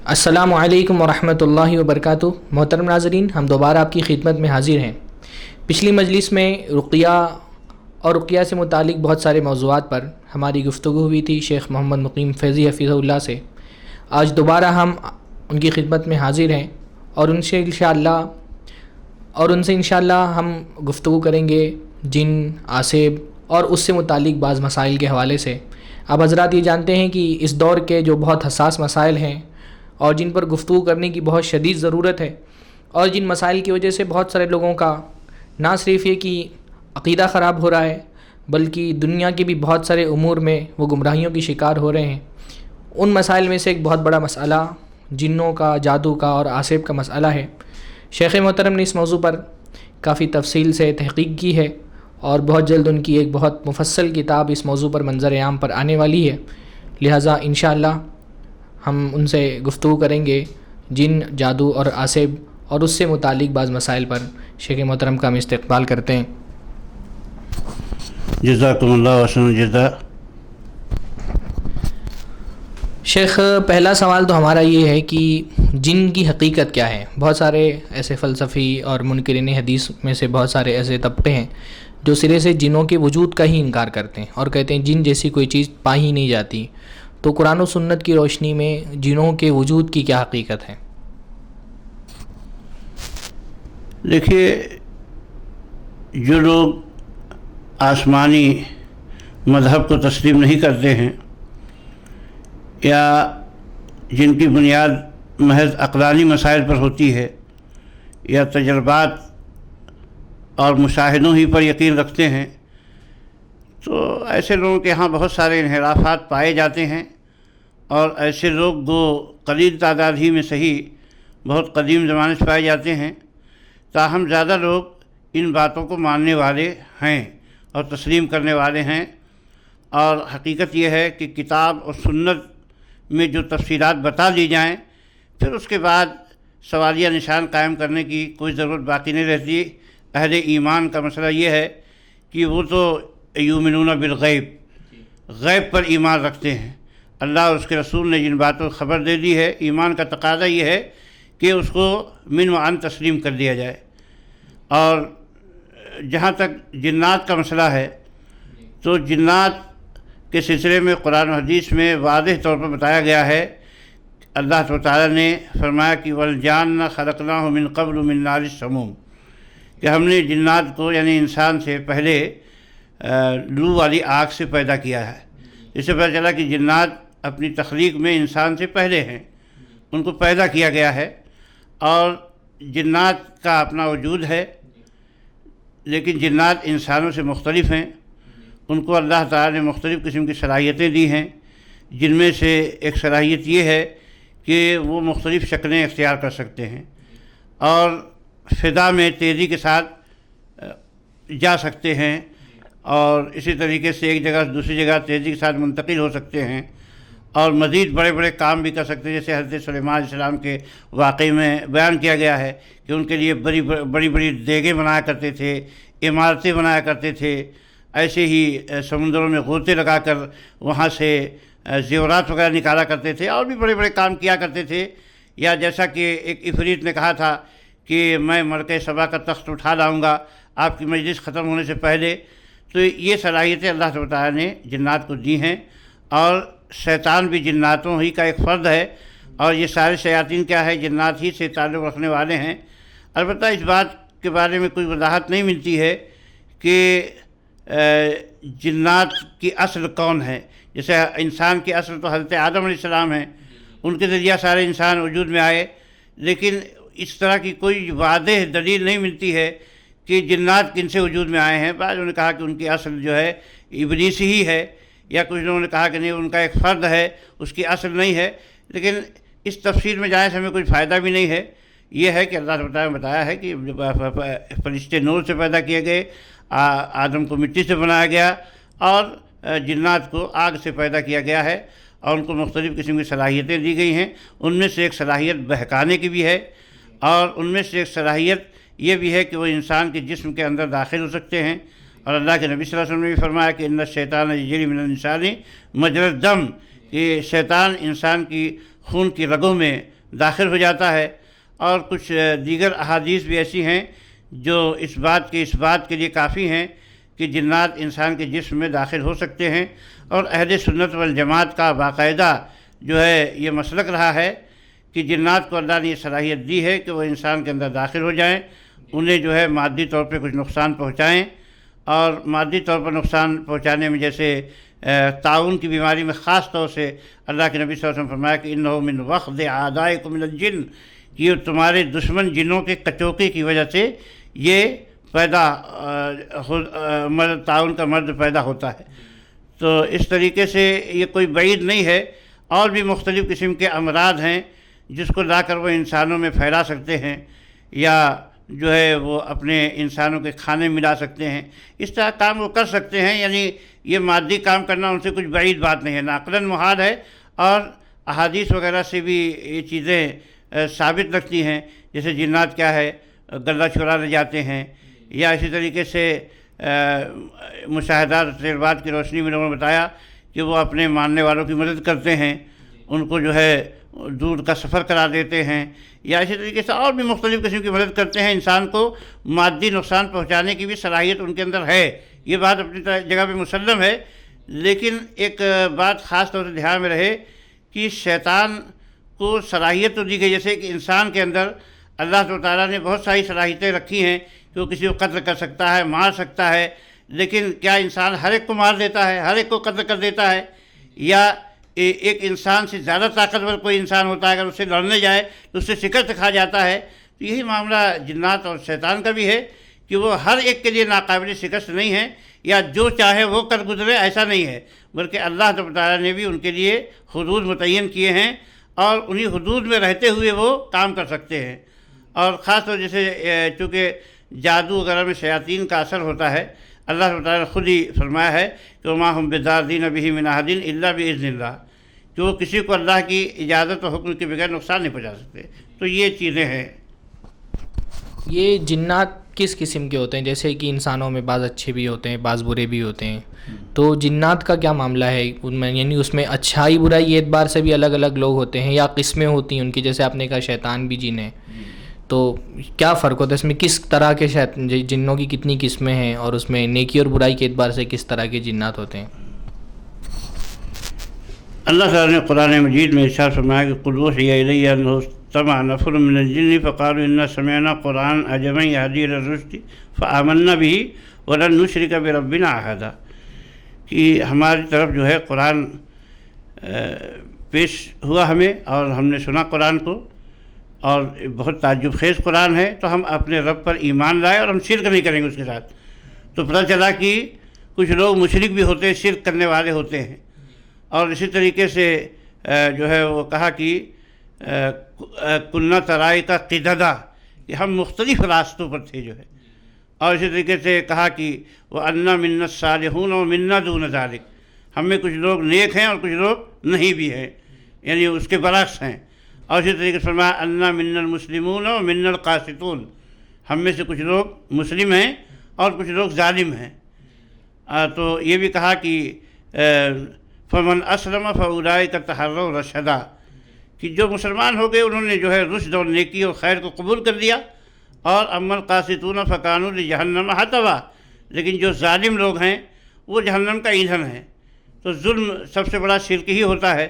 السلام علیکم ورحمۃ اللہ وبرکاتہ۔ محترم ناظرین، ہم دوبارہ آپ کی خدمت میں حاضر ہیں۔ پچھلی مجلس میں رقیہ اور رقیہ سے متعلق بہت سارے موضوعات پر ہماری گفتگو ہوئی تھی شیخ محمد مقیم فیضی حفظہ اللہ سے۔ آج دوبارہ ہم ان کی خدمت میں حاضر ہیں اور ان سے انشاءاللہ ہم گفتگو کریں گے جن، آسیب اور اس سے متعلق بعض مسائل کے حوالے سے۔ آپ حضرات یہ جانتے ہیں کہ اس دور کے جو بہت حساس مسائل ہیں اور جن پر گفتگو کرنے کی بہت شدید ضرورت ہے، اور جن مسائل کی وجہ سے بہت سارے لوگوں کا نہ صرف یہ کہ عقیدہ خراب ہو رہا ہے، بلکہ دنیا کے بھی بہت سارے امور میں وہ گمراہیوں کی شکار ہو رہے ہیں۔ ان مسائل میں سے ایک بہت بڑا مسئلہ جنوں کا، جادو کا اور آسیب کا مسئلہ ہے۔ شیخ محترم نے اس موضوع پر کافی تفصیل سے تحقیق کی ہے اور بہت جلد ان کی ایک بہت مفصل کتاب اس موضوع پر منظر عام پر آنے والی ہے، لہٰذا انشاءاللہ ہم ان سے گفتگو کریں گے جن، جادو اور آسیب اور اس سے متعلق بعض مسائل پر۔ شیخ محترم کا ہم استقبال کرتے ہیں۔ جزاکم اللہ وحسن الجزا۔ شیخ، پہلا سوال تو ہمارا یہ ہے کہ جن کی حقیقت کیا ہے؟ بہت سارے ایسے فلسفی اور منکرین حدیث میں سے بہت سارے ایسے طبقے ہیں جو سرے سے جنوں کے وجود کا ہی انکار کرتے ہیں اور کہتے ہیں جن جیسی کوئی چیز پا ہی نہیں جاتی۔ تو قرآن و سنت کی روشنی میں جنوں کے وجود کی کیا حقیقت ہے؟ دیکھیے، جو لوگ آسمانی مذہب کو تسلیم نہیں کرتے ہیں یا جن کی بنیاد محض عقلانی مسائل پر ہوتی ہے یا تجربات اور مشاہدوں ہی پر یقین رکھتے ہیں، تو ایسے لوگوں کے ہاں بہت سارے انحرافات پائے جاتے ہیں، اور ایسے لوگ جو قلیل تعداد ہی میں صحیح بہت قدیم زمانے سے پائے جاتے ہیں، تاہم زیادہ لوگ ان باتوں کو ماننے والے ہیں اور تسلیم کرنے والے ہیں۔ اور حقیقت یہ ہے کہ کتاب اور سنت میں جو تفصیلات بتا دی جائیں، پھر اس کے بعد سوالیہ نشان قائم کرنے کی کوئی ضرورت باقی نہیں رہتی۔ اہل ایمان کا مسئلہ یہ ہے کہ وہ تو یؤمنون بالغیب، غیب پر ایمان رکھتے ہیں۔ اللہ اور اس کے رسول نے جن باتوں کو خبر دے دی ہے، ایمان کا تقاضا یہ ہے کہ اس کو من و عن تسلیم کر دیا جائے۔ اور جہاں تک جنات کا مسئلہ ہے، تو جنات کے سلسلے میں قرآن و حدیث میں واضح طور پر بتایا گیا ہے۔ اللہ تعالیٰ نے فرمایا کہ والجان خلقناہ من قبل من نار السموم، کہ ہم نے جنات کو یعنی انسان سے پہلے لو والی آگ سے پیدا کیا ہے۔ اس سے پتہ چلا کہ جنات اپنی تخلیق میں انسان سے پہلے ہیں، ان کو پیدا کیا گیا ہے، اور جنات کا اپنا وجود ہے، لیکن جنات انسانوں سے مختلف ہیں۔ ان کو اللہ تعالیٰ نے مختلف قسم کی صلاحیتیں دی ہیں، جن میں سے ایک صلاحیت یہ ہے کہ وہ مختلف شکلیں اختیار کر سکتے ہیں اور فضا میں تیزی کے ساتھ جا سکتے ہیں، اور اسی طریقے سے ایک جگہ سے دوسری جگہ تیزی کے ساتھ منتقل ہو سکتے ہیں، اور مزید بڑے بڑے کام بھی کر سکتے ہیں۔ جیسے حضرت سلیمان علیہ السلام کے واقعے میں بیان کیا گیا ہے کہ ان کے لیے بڑی بڑی دیگیں بنایا کرتے تھے، عمارتیں بنایا کرتے تھے، ایسے ہی سمندروں میں غوطے لگا کر وہاں سے زیورات وغیرہ نکالا کرتے تھے، اور بھی بڑے بڑے کام کیا کرتے تھے۔ یا جیسا کہ ایک عفریت نے کہا تھا کہ میں ملکہ سبا کا تخت اٹھا لاؤں گا آپ کی مجلس ختم ہونے سے پہلے۔ تو یہ صلاحیتیں اللہ تعالیٰ نے جنات کو دی ہیں، اور شیطان بھی جناتوں ہی کا ایک فرد ہے، اور یہ سارے شیاطین کیا ہے، جنات ہی سے تعلق رکھنے والے ہیں۔ البتہ اس بات کے بارے میں کوئی وضاحت نہیں ملتی ہے کہ جنات کی اصل کون ہے۔ جیسے انسان کی اصل تو حضرت آدم علیہ السلام ہیں، ان کے ذریعہ سارے انسان وجود میں آئے، لیکن اس طرح کی کوئی واضح دلیل نہیں ملتی ہے کہ جنات کن سے وجود میں آئے ہیں۔ بعض نے کہا کہ ان کی اصل جو ہے ابلیس ہی ہے، یا کچھ لوگوں نے کہا کہ نہیں، ان کا ایک فرد ہے، اس کی اصل نہیں ہے۔ لیکن اس تفصیل میں جانے سے ہمیں کوئی فائدہ بھی نہیں ہے۔ یہ ہے کہ اللہ تعالیٰ نے بتایا ہے کہ فرشتے نور سے پیدا کیے گئے، آدم کو مٹی سے بنایا گیا، اور جنات کو آگ سے پیدا کیا گیا ہے، اور ان کو مختلف قسم کی صلاحیتیں دی گئی ہیں۔ ان میں سے ایک صلاحیت بہکانے کی بھی ہے، اور ان میں سے ایک صلاحیت یہ بھی ہے کہ وہ انسان کے جسم کے اندر داخل ہو سکتے ہیں۔ اور اللہ کے نبی صلی اللہ علیہ وسلم نے بھی فرمایا کہ ان الشیطان یجری من الانسان مجری الدم، کہ شیطان انسان کی خون کی رگوں میں داخل ہو جاتا ہے، اور کچھ دیگر احادیث بھی ایسی ہیں جو اس بات کے لیے کافی ہیں کہ جنات انسان کے جسم میں داخل ہو سکتے ہیں، اور اہل سنت والجماعت کا باقاعدہ جو ہے یہ مسلک رہا ہے کہ جنات کو اللہ نے یہ صلاحیت دی ہے کہ وہ انسان کے اندر داخل ہو جائیں، انہیں جو ہے مادی طور پہ کچھ نقصان پہنچائیں، اور مادی طور پر نقصان پہنچانے میں جیسے طاعون کی بیماری میں خاص طور سے اللہ کے نبی صلی اللہ علیہ وسلم فرمایا کہ انہ من وخذ اعدائکم من الجن، کہ یہ تمہارے دشمن جنوں کے کچوکے کی وجہ سے یہ طاعون کا مرض پیدا ہوتا ہے۔ تو اس طریقے سے یہ کوئی بعید نہیں ہے، اور بھی مختلف قسم کے امراض ہیں جس کو لا کر وہ انسانوں میں پھیلا سکتے ہیں، یا جو ہے وہ اپنے انسانوں کے کھانے ملا سکتے ہیں، اس طرح کام وہ کر سکتے ہیں، یعنی یہ مادی کام کرنا ان سے کچھ بعید بات نہیں ہے، ناقلاً محال ہے، اور احادیث وغیرہ سے بھی یہ چیزیں ثابت لگتی ہیں، جیسے جنات کیا ہے گلہ چرا لے جاتے ہیں، یا اسی طریقے سے مشاہدات تجربات کی روشنی میں لوگوں نے بتایا کہ وہ اپنے ماننے والوں کی مدد کرتے ہیں، ان کو جو ہے دور کا سفر کرا دیتے ہیں، یا اسی طریقے سے اور بھی مختلف قسم کی مدد کرتے ہیں۔ انسان کو مادی نقصان پہنچانے کی بھی صلاحیت ان کے اندر ہے، یہ بات اپنی جگہ پہ مسلم ہے، لیکن ایک بات خاص طور سے دھیان میں رہے کہ شیطان کو صلاحیت تو دی گئی، جیسے کہ انسان کے اندر اللہ تعالیٰ نے بہت ساری صلاحیتیں رکھی ہیں کہ وہ کسی کو قتل کر سکتا ہے، مار سکتا ہے، لیکن کیا انسان ہر ایک کو مار دیتا ہے، ہر ایک کو قتل کر دیتا ہے؟ یا ایک انسان سے زیادہ طاقتور کوئی انسان ہوتا ہے، اگر اس سے لڑنے جائے تو اس سے شکست کھا جاتا ہے؟ تو یہی معاملہ جنات اور شیطان کا بھی ہے کہ وہ ہر ایک کے لیے ناقابل شکست نہیں ہے، یا جو چاہے وہ کر گزرے ایسا نہیں ہے، بلکہ اللہ تعالیٰ نے بھی ان کے لیے حدود متعین کیے ہیں، اور انہی حدود میں رہتے ہوئے وہ کام کر سکتے ہیں۔ اور خاص طور جیسے چونکہ جادو وغیرہ میں شیاطین کا اثر ہوتا ہے، اللہ تعالیٰ نے خود ہی فرمایا ہے کہ وما ہم بضارین بہ من احد الا باذن اللہ، کہ وہ کسی کو اللہ کی اجازت و حکم کے بغیر نقصان نہیں پہنچا سکتے۔ تو یہ چیزیں ہیں۔ یہ جنات کس قسم کے ہوتے ہیں؟ جیسے کہ انسانوں میں بعض اچھے بھی ہوتے ہیں، بعض برے بھی ہوتے ہیں، تو جنات کا کیا معاملہ ہے ان میں؟ یعنی اس میں اچھائی برائی یہ اعتبار سے بھی الگ الگ لوگ ہوتے ہیں، یا قسمیں ہوتی ہیں ان کی؟ جیسے آپ نے کہا شیطان بھی جن ہے، تو کیا فرق ہوتا ہے اس میں؟ کس طرح کے جنوں کی کتنی قسمیں ہیں، اور اس میں نیکی اور برائی کے اعتبار سے کس طرح کے جنات ہوتے ہیں؟ اللہ تعالیٰ نے قرآن مجید میں ارشاد فرمایا کہ قل اوحی الی انہ استمع نفر من الجن فقالوا انا سمعنا قرآنا عجبا یہدی الی الرشد فآمنا به ولن نشرک بربنا احدا، کہ ہماری طرف جو ہے قرآن پیش ہوا ہمیں، اور ہم نے سنا قرآن کو، اور بہت تعجب خیز قرآن ہے، تو ہم اپنے رب پر ایمان لائے اور ہم شرک نہیں کریں گے اس کے ساتھ۔ تو پتہ چلا کہ کچھ لوگ مشرک بھی ہوتے ہیں، شرک کرنے والے ہوتے ہیں، اور اسی طریقے سے جو ہے وہ کہا کہ کنہ ترائی کا قددہ، کہ ہم مختلف راستوں پر تھے جو ہے، اور اسی طریقے سے کہا کہ وَأَنَّا مِنَّا الصَّالِحُونَ وَمِنَّا دُونَ ذَلِكَ، ہم میں کچھ لوگ نیک ہیں اور کچھ لوگ نہیں بھی ہیں، یعنی اس کے برعکس ہیں۔ اور اسی طریقے سے فرمایا انا منا المسلمون و منا القاسطون، ہم میں سے کچھ لوگ مسلم ہیں اور کچھ لوگ ظالم ہیں۔ تو یہ بھی کہا کہ فمن اسلم فاولئک تحروا رشدا، کہ جو مسلمان ہو گئے انہوں نے جو ہے رشد اور نیکی اور خیر کو قبول کر لیا، اور اما القاسطون فکانوا لجہنم حطبا، لیکن جو ظالم لوگ ہیں وہ جہنم کا ایندھن ہے۔ تو ظلم سب سے بڑا شرک ہی ہوتا ہے،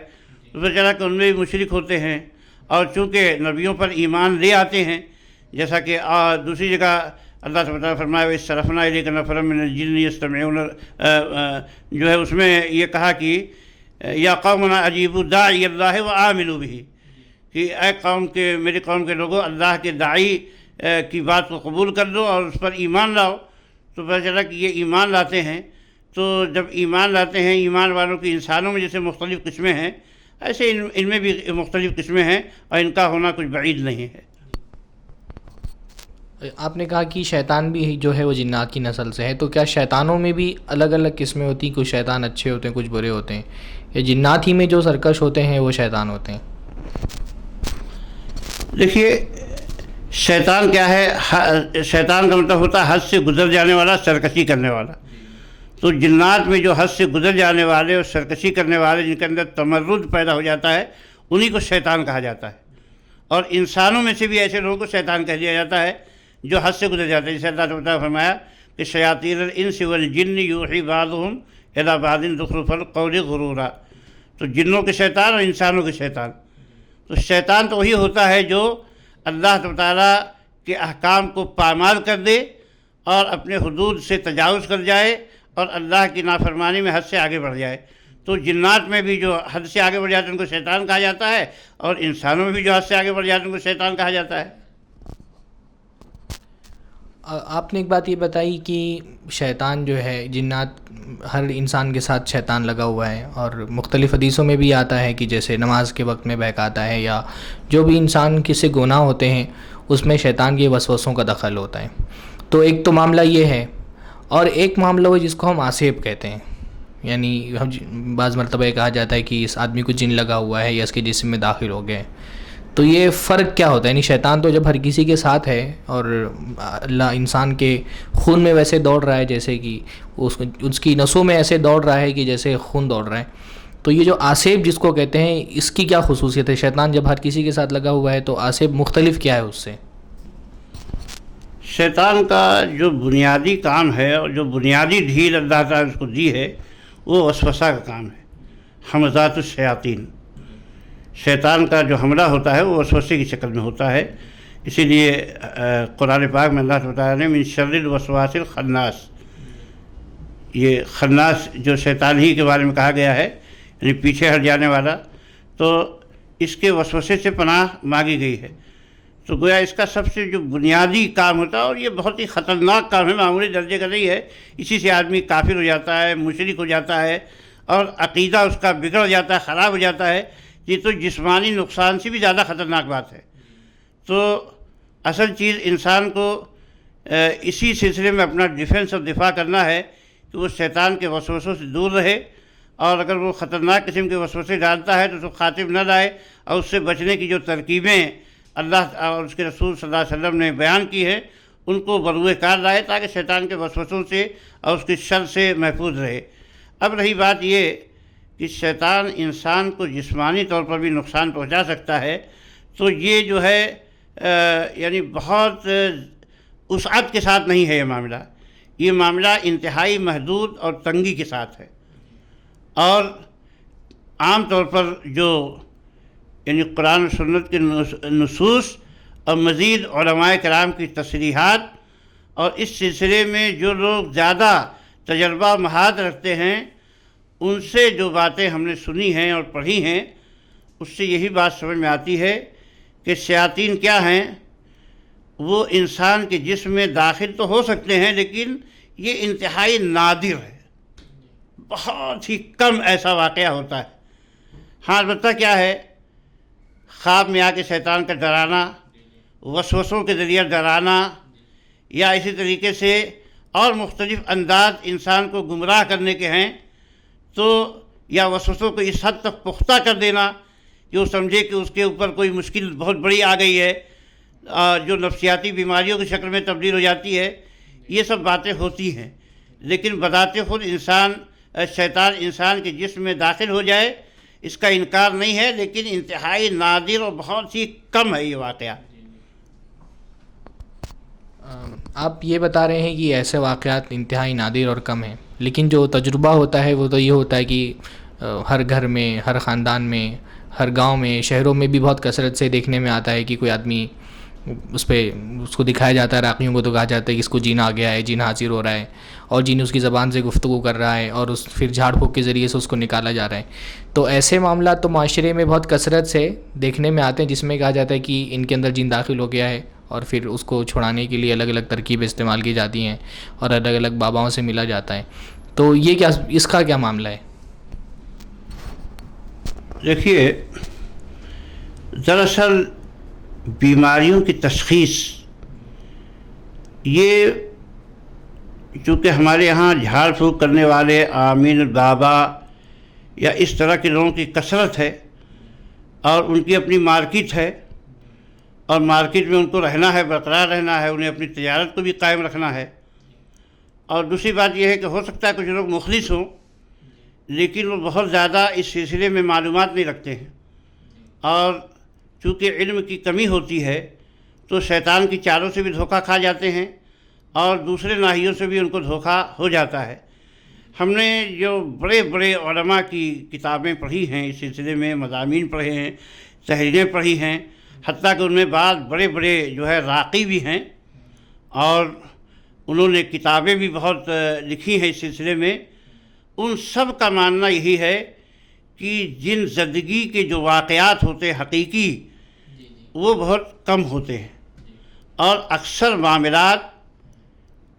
تو پتہ چلا کہ ان میں بھی مشرک ہوتے ہیں، اور چونکہ نبیوں پر ایمان لے آتے ہیں، جیسا کہ دوسری جگہ اللہ تعالیٰ فرمایا وَإِذْ إِلَيْكَ نَفَرًا مِّنَ الْجِنِّ يَسْتَمِعُونَ، جو ہے اس میں یہ کہا کہ یا قومنا اجیبوا داعی اللہ وآمنوا بہ، کہ اے قوم کے، میری قوم کے لوگوں، اللہ کے داعی کی بات کو قبول کر لو اور اس پر ایمان لاؤ۔ تو پتہ چلا کہ یہ ایمان لاتے ہیں۔ تو جب ایمان لاتے ہیں، ایمان والوں کی انسانوں میں جیسے مختلف قسمیں ہیں، ایسے ان میں بھی مختلف قسمیں ہیں، اور ان کا ہونا کچھ بعید نہیں ہے۔ آپ نے کہا کہ شیطان بھی جو ہے وہ جنات کی نسل سے ہے، تو کیا شیطانوں میں بھی الگ الگ قسمیں ہوتی ہیں؟ کچھ شیطان اچھے ہوتے ہیں، کچھ برے ہوتے ہیں، یا جنات ہی میں جو سرکش ہوتے ہیں وہ شیطان ہوتے ہیں؟ دیکھیے شیطان کیا ہے؟ شیطان کا مطلب ہوتا ہے حد سے گزر جانے والا، سرکشی کرنے والا۔ تو جنات میں جو حد سے گزر جانے والے اور سرکشی کرنے والے، جن کے اندر تمرد پیدا ہو جاتا ہے، انہی کو شیطان کہا جاتا ہے۔ اور انسانوں میں سے بھی ایسے لوگوں کو شیطان کہہ دیا جاتا ہے جو حد سے گزر جاتے ہیں، جیسے اللہ تعالیٰ نے فرمایا کہ شیاطین الانس والجن یوحی بعضهم الی بعض زخرف القول غرورا، تو جنوں کے شیطان اور انسانوں کے شیطان. تو شیطان تو وہی ہوتا ہے جو اللہ تعالیٰ کے احکام کو پامال کر دے اور اپنے حدود سے تجاوز کر جائے اور اللہ کی نافرمانی میں حد سے آگے بڑھ جائے. تو جنات میں بھی جو حد سے آگے بڑھ جاتے ہیں ان کو شیطان کہا جاتا ہے، اور انسانوں میں بھی جو حد سے آگے بڑھ جاتے ہیں ان کو شیطان کہا جاتا ہے. آپ نے ایک بات یہ بتائی کہ شیطان جو ہے، جنات، ہر انسان کے ساتھ شیطان لگا ہوا ہے، اور مختلف حدیثوں میں بھی آتا ہے کہ جیسے نماز کے وقت میں بہکاتا ہے، یا جو بھی انسان کے سے گناہ ہوتے ہیں اس میں شیطان کے وسوسوں کا دخل ہوتا ہے. تو ایک تو معاملہ یہ ہے، اور ایک معاملہ وہ جس کو ہم آسیب کہتے ہیں، یعنی بعض مرتبہ یہ کہا جاتا ہے کہ اس آدمی کو جن لگا ہوا ہے یا اس کے جسم میں داخل ہو گئے. تو یہ فرق کیا ہوتا ہے؟ یعنی شیطان تو جب ہر کسی کے ساتھ ہے اور اللہ انسان کے خون میں ویسے دوڑ رہا ہے جیسے کہ اس کی نسوں میں ایسے دوڑ رہا ہے کہ جیسے خون دوڑ رہا ہے. تو یہ جو آسیب جس کو کہتے ہیں، اس کی کیا خصوصیت ہے؟ شیطان جب ہر کسی کے ساتھ لگا ہوا ہے تو آسیب مختلف کیا ہے اس سے؟ شیطان کا جو بنیادی کام ہے اور جو بنیادی ڈھیل اللہ تعالیٰ نے اس کو دی ہے وہ وسوسہ کا کام ہے، حمزات الشیاطین. شیطان کا جو حملہ ہوتا ہے وہ وسوسے کی شکل میں ہوتا ہے. اسی لیے قرآن پاک میں اللہ تعالیٰ نے من شر الوسواس الخناس، یہ خناس جو شیطان ہی کے بارے میں کہا گیا ہے، یعنی پیچھے ہٹ جانے والا، تو اس کے وسوسے سے پناہ مانگی گئی ہے. تو گویا اس کا سب سے جو بنیادی کام ہوتا ہے، اور یہ بہت ہی خطرناک کام ہے، معمولی درجے کا نہیں ہے. اسی سے آدمی کافر ہو جاتا ہے، مشرک ہو جاتا ہے، اور عقیدہ اس کا بگڑ جاتا ہے، خراب ہو جاتا ہے. یہ تو جسمانی نقصان سے بھی زیادہ خطرناک بات ہے. تو اصل چیز انسان کو اسی سلسلے میں اپنا ڈیفنس اور دفاع کرنا ہے کہ وہ شیطان کے وسوسوں سے دور رہے، اور اگر وہ خطرناک قسم کے وسوسے ڈالتا ہے تو اس کو خاطب نہ لائے، اور اس سے بچنے کی جو ترکیبیں اللہ اور اس کے رسول صلی اللہ علیہ وسلم نے بیان کی ہے ان کو بروئے کار لائے، تاکہ شیطان کے وسوسوں سے اور اس کے شر سے محفوظ رہے. اب رہی بات یہ کہ شیطان انسان کو جسمانی طور پر بھی نقصان پہنچا سکتا ہے، تو یہ جو ہے یعنی بہت وسعت کے ساتھ نہیں ہے یہ معاملہ انتہائی محدود اور تنگی کے ساتھ ہے. اور عام طور پر جو یعنی قرآن و سنت کے نصوص اور مزید علماء کرام کی تصریحات، اور اس سلسلے میں جو لوگ زیادہ تجربہ مہارت رکھتے ہیں ان سے جو باتیں ہم نے سنی ہیں اور پڑھی ہیں، اس سے یہی بات سمجھ میں آتی ہے کہ شیاطین کیا ہیں. وہ انسان کے جسم میں داخل تو ہو سکتے ہیں، لیکن یہ انتہائی نادر ہے، بہت ہی کم ایسا واقعہ ہوتا ہے. ہاں البتہ کیا ہے، خواب میں آ کے شیطان کا ڈرانا، وسوسوں کے ذریعہ ڈرانا، یا اسی طریقے سے اور مختلف انداز انسان کو گمراہ کرنے کے ہیں، تو یا وسوسوں کو اس حد تک پختہ کر دینا کہ وہ سمجھے کہ اس کے اوپر کوئی مشکل بہت بڑی آ گئی ہے، جو نفسیاتی بیماریوں کی شکل میں تبدیل ہو جاتی ہے. یہ سب باتیں ہوتی ہیں، لیکن بذات خود شیطان انسان کے جسم میں داخل ہو جائے اس کا انکار نہیں ہے، لیکن انتہائی نادر اور بہت ہی کم ہے یہ واقعہ. آپ یہ بتا رہے ہیں کہ ایسے واقعات انتہائی نادر اور کم ہیں، لیکن جو تجربہ ہوتا ہے وہ تو یہ ہوتا ہے کہ ہر گھر میں، ہر خاندان میں، ہر گاؤں میں، شہروں میں بھی بہت کثرت سے دیکھنے میں آتا ہے کہ کوئی آدمی اس کو دکھایا جاتا ہے، راقیوں کو تو کہا جاتا ہے کہ اس کو جن آ گیا ہے، جن حاضر ہو رہا ہے، اور جن اس کی زبان سے گفتگو کر رہا ہے، اور پھر جھاڑ پھونک کے ذریعے سے اس کو نکالا جا رہا ہے. تو ایسے معاملات تو معاشرے میں بہت کثرت سے دیکھنے میں آتے ہیں، جس میں کہا جاتا ہے کہ ان کے اندر جن داخل ہو گیا ہے، اور پھر اس کو چھڑانے کے لیے الگ الگ ترکیبیں استعمال کی جاتی ہیں اور الگ الگ باباؤں سے ملا جاتا ہے. تو یہ کیا، اس کا کیا معاملہ ہے؟ دیکھیے، دراصل بیماریوں کی تشخیص یہ چونکہ ہمارے یہاں جھاڑ پھونک کرنے والے آمین بابا یا اس طرح کے لوگوں کی کثرت ہے، اور ان کی اپنی مارکیٹ ہے، اور مارکیٹ میں ان کو رہنا ہے، برقرار رہنا ہے، انہیں اپنی تجارت کو بھی قائم رکھنا ہے. اور دوسری بات یہ ہے کہ ہو سکتا ہے کچھ لوگ مخلص ہوں، لیکن وہ بہت زیادہ اس سلسلے میں معلومات نہیں رکھتے ہیں، اور چونکہ علم کی کمی ہوتی ہے تو شیطان کی چالوں سے بھی دھوکہ کھا جاتے ہیں اور دوسرے ناحیوں سے بھی ان کو دھوکہ ہو جاتا ہے۔ ہم نے جو بڑے بڑے علماء کی کتابیں پڑھی ہیں اس سلسلے میں، مضامین پڑھے ہیں، تحریریں پڑھی ہیں، حتیٰ کہ ان میں بعض بڑے بڑے جو ہے راقی بھی ہیں اور انہوں نے کتابیں بھی بہت لکھی ہیں اس سلسلے میں۔ ان سب کا ماننا یہی ہے کہ جن زندگی کے جو واقعات ہوتے ہیں حقیقی، وہ بہت کم ہوتے ہیں اور اکثر معاملات